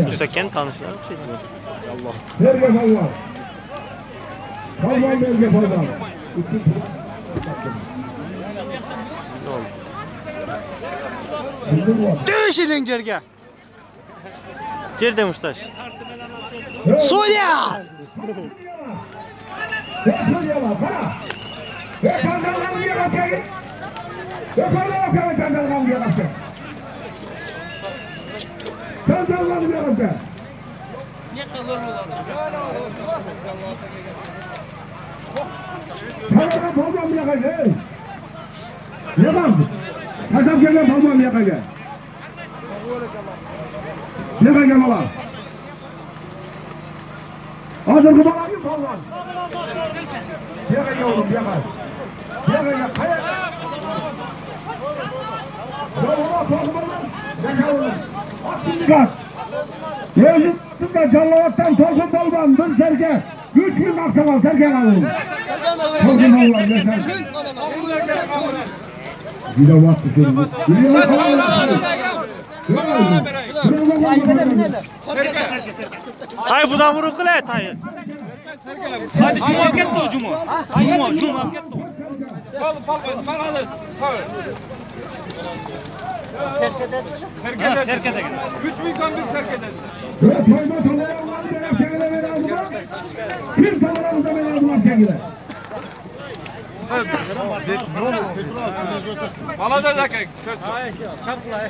Müsaken tanışlar. Dövüşün cerge. Cerde Muştaş. Soya. Hazır balayım falan. Gel oğlum gel. Gel kaya. Baba bakma. Gel oğlum. Dikkat. Mevcutunda Canlıvat'tan Tosun Balban bir serke. 3000 aksaval serke alalım. Tosun Balban yeter. Bir de vakti kırmızı. Tay budan vuruk kılay tay. Hadi cuma gitti o cuma. Cuma gitti o. Bal alır. Sağ ol. Serkede. 3000 kan bir serkede. Bir kameramızda beraber sevgiler. Bala da zakek. Çapla.